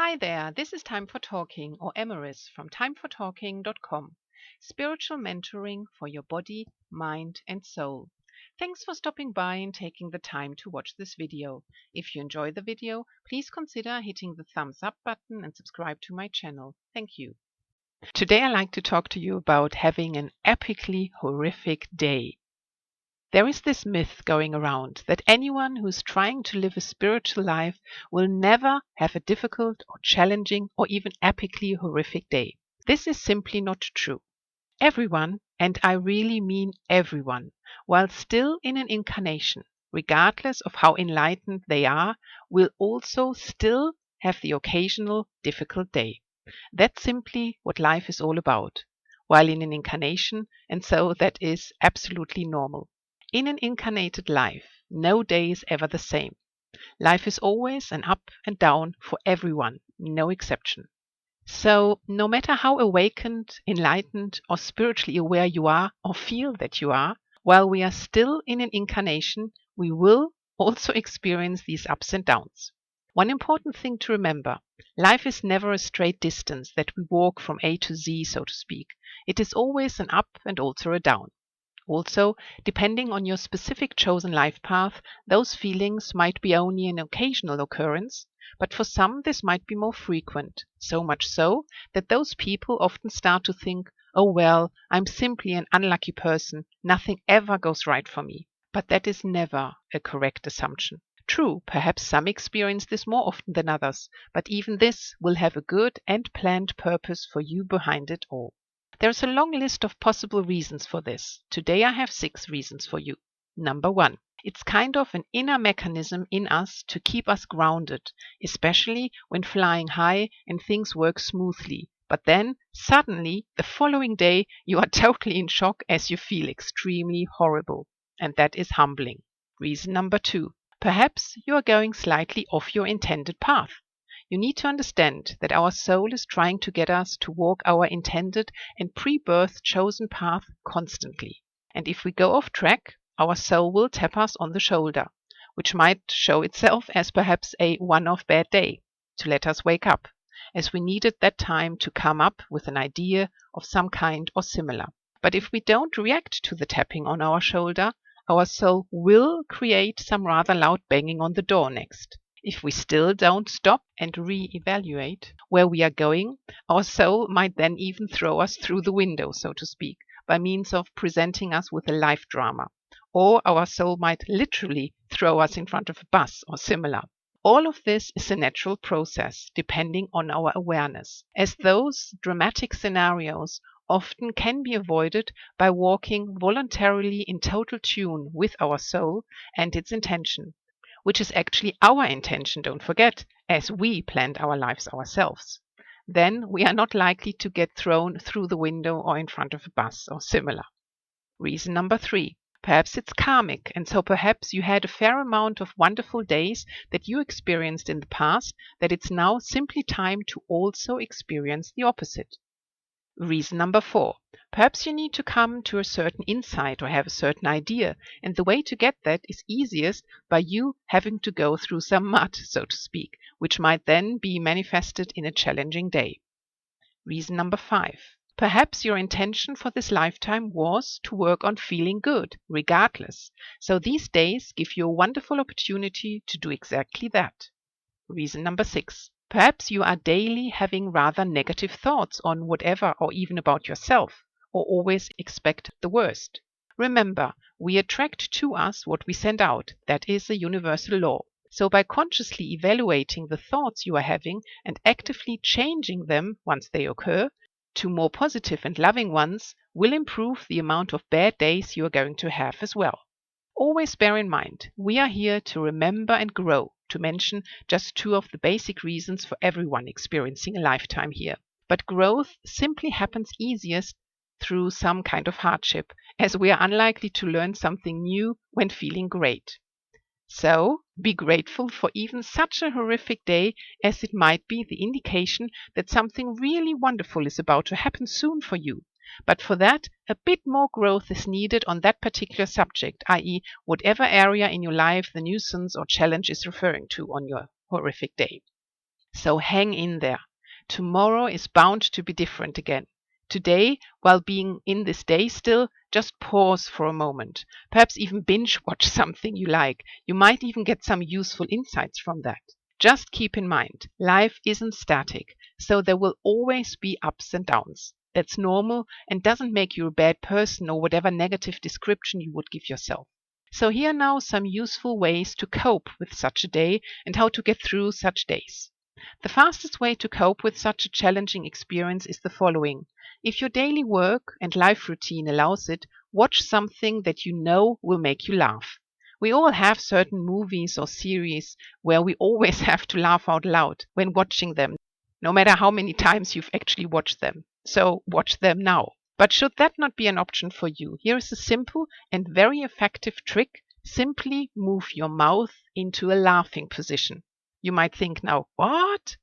Hi there, this is Time for Talking, or Emeris from timefortalking.com. Spiritual mentoring for your body, mind and soul. Thanks for stopping by and taking the time to watch this video. If you enjoy the video, please consider hitting the thumbs up button and subscribe to my channel. Thank you. Today I'd like to talk to you about having an epically horrific day. There is this myth going around that anyone who's trying to live a spiritual life will never have a difficult or challenging or even epically horrific day. This is simply not true. Everyone, and I really mean everyone, while still in an incarnation, regardless of how enlightened they are, will also still have the occasional difficult day. That's simply what life is all about, while in an incarnation, and so that is absolutely normal. In an incarnated life, no day is ever the same. Life is always an up and down for everyone, no exception. So, no matter how awakened, enlightened, or spiritually aware you are or feel that you are, while we are still in an incarnation, we will also experience these ups and downs. One important thing to remember, life is never a straight distance that we walk from A to Z, so to speak. It is always an up and also a down. Also, depending on your specific chosen life path, those feelings might be only an occasional occurrence, but for some this might be more frequent, so much so that those people often start to think, oh well, I'm simply an unlucky person, nothing ever goes right for me. But that is never a correct assumption. True, perhaps some experience this more often than others, but even this will have a good and planned purpose for you behind it all. There's a long list of possible reasons for this. Today I have 6 reasons for you. Number 1. It's kind of an inner mechanism in us to keep us grounded, especially when flying high and things work smoothly. But then, suddenly, the following day, you are totally in shock as you feel extremely horrible. And that is humbling. Reason number 2. Perhaps you are going slightly off your intended path. You need to understand that our soul is trying to get us to walk our intended and pre-birth chosen path constantly. And if we go off track, our soul will tap us on the shoulder, which might show itself as perhaps a one-off bad day, to let us wake up, as we needed that time to come up with an idea of some kind or similar. But if we don't react to the tapping on our shoulder, our soul will create some rather loud banging on the door next. If we still don't stop and re-evaluate where we are going, our soul might then even throw us through the window, so to speak, by means of presenting us with a life drama. Or our soul might literally throw us in front of a bus or similar. All of this is a natural process, depending on our awareness, as those dramatic scenarios often can be avoided by walking voluntarily in total tune with our soul and its intention, which is actually our intention, don't forget, as we planned our lives ourselves. Then we are not likely to get thrown through the window or in front of a bus or similar. Reason number 3. Perhaps it's karmic, and so perhaps you had a fair amount of wonderful days that you experienced in the past, that it's now simply time to also experience the opposite. Reason number 4. Perhaps you need to come to a certain insight or have a certain idea, and the way to get that is easiest by you having to go through some mud, so to speak, which might then be manifested in a challenging day. Reason number 5. Perhaps your intention for this lifetime was to work on feeling good, regardless. So these days give you a wonderful opportunity to do exactly that. Reason number 6. Perhaps you are daily having rather negative thoughts on whatever or even about yourself, or always expect the worst. Remember, we attract to us what we send out. That is a universal law. So by consciously evaluating the thoughts you are having and actively changing them once they occur to more positive and loving ones will improve the amount of bad days you are going to have as well. Always bear in mind, we are here to remember and grow, to mention just 2 of the basic reasons for everyone experiencing a lifetime here. But growth simply happens easiest through some kind of hardship, as we are unlikely to learn something new when feeling great. So, be grateful for even such a horrific day, as it might be the indication that something really wonderful is about to happen soon for you. But for that, a bit more growth is needed on that particular subject, i.e., whatever area in your life the nuisance or challenge is referring to on your horrific day. So hang in there. Tomorrow is bound to be different again. Today, while being in this day still, just pause for a moment. Perhaps even binge watch something you like. You might even get some useful insights from that. Just keep in mind, life isn't static, so there will always be ups and downs. That's normal and doesn't make you a bad person or whatever negative description you would give yourself. So here are now some useful ways to cope with such a day and how to get through such days. The fastest way to cope with such a challenging experience is the following. If your daily work and life routine allows it, watch something that you know will make you laugh. We all have certain movies or series where we always have to laugh out loud when watching them, no matter how many times you've actually watched them. So watch them now. But should that not be an option for you, here is a simple and very effective trick. Simply move your mouth into a laughing position. You might think now, what?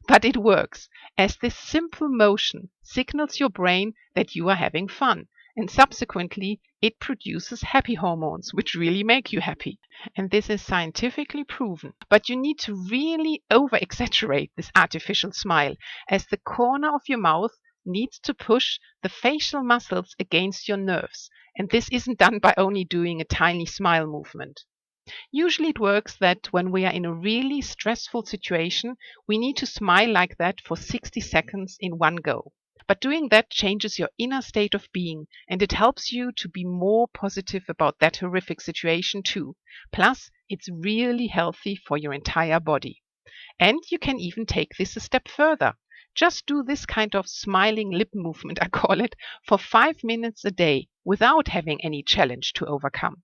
But it works, as this simple motion signals your brain that you are having fun, and subsequently it produces happy hormones, which really make you happy. And this is scientifically proven. But you need to really over-exaggerate this artificial smile, as the corner of your mouth needs to push the facial muscles against your nerves. And this isn't done by only doing a tiny smile movement. Usually it works that when we are in a really stressful situation, we need to smile like that for 60 seconds in one go. But doing that changes your inner state of being, and it helps you to be more positive about that horrific situation too. Plus, it's really healthy for your entire body. And you can even take this a step further. Just do this kind of smiling lip movement, I call it, for 5 minutes a day without having any challenge to overcome.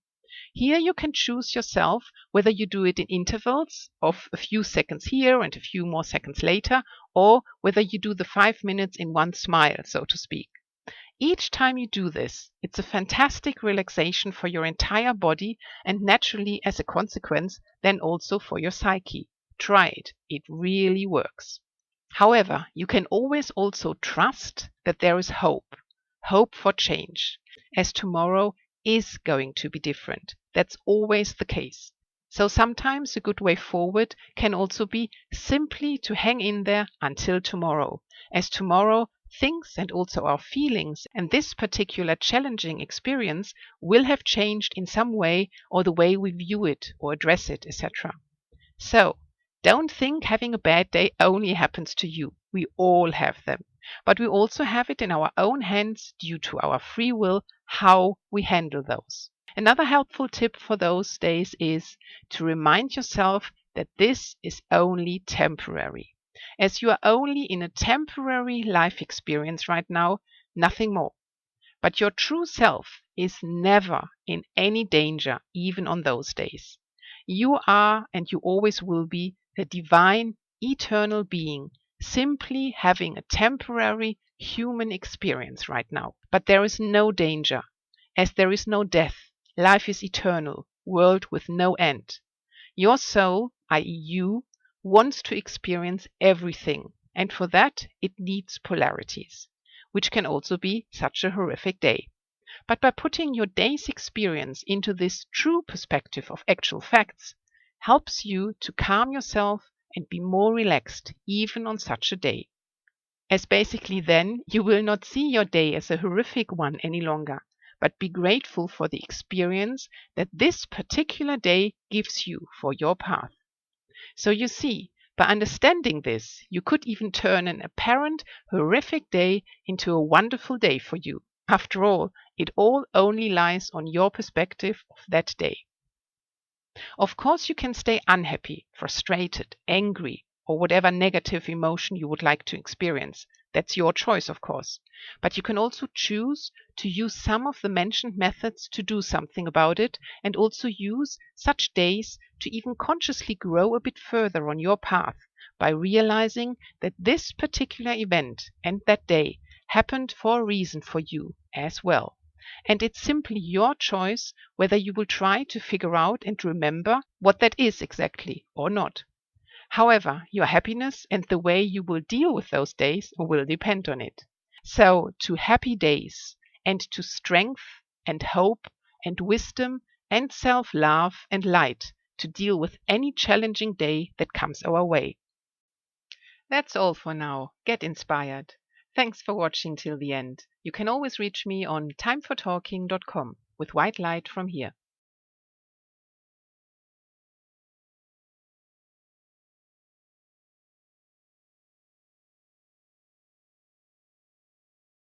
Here you can choose yourself whether you do it in intervals of a few seconds here and a few more seconds later, or whether you do the 5 minutes in one smile, so to speak. Each time you do this, it's a fantastic relaxation for your entire body and naturally, as a consequence, then also for your psyche. Try it. It really works. However, you can always also trust that there is hope. Hope for change, as tomorrow is going to be different. That's always the case. So sometimes a good way forward can also be simply to hang in there until tomorrow, as tomorrow things and also our feelings and this particular challenging experience will have changed in some way, or the way we view it or address it, etc. So don't think having a bad day only happens to you. We all have them. But we also have it in our own hands due to our free will how we handle those. Another helpful tip for those days is to remind yourself that this is only temporary. As you are only in a temporary life experience right now, nothing more. But your true self is never in any danger, even on those days. You are, and you always will be, a divine, eternal being, simply having a temporary human experience right now. But there is no danger, as there is no death. Life is eternal, world with no end. Your soul, i.e. you, wants to experience everything, and for that it needs polarities, which can also be such a horrific day. But by putting your day's experience into this true perspective of actual facts, helps you to calm yourself and be more relaxed even on such a day. As basically then you will not see your day as a horrific one any longer, but be grateful for the experience that this particular day gives you for your path. So you see, by understanding this, you could even turn an apparent horrific day into a wonderful day for you. After all, it all only lies on your perspective of that day. Of course, you can stay unhappy, frustrated, angry, or whatever negative emotion you would like to experience. That's your choice, of course. But you can also choose to use some of the mentioned methods to do something about it, and also use such days to even consciously grow a bit further on your path by realizing that this particular event and that day happened for a reason for you as well. And it's simply your choice whether you will try to figure out and remember what that is exactly or not. However, your happiness and the way you will deal with those days will depend on it. So, to happy days, and to strength and hope and wisdom and self-love and light to deal with any challenging day that comes our way. That's all for now. Get inspired. Thanks for watching till the end. You can always reach me on timefortalking.com with white light from here.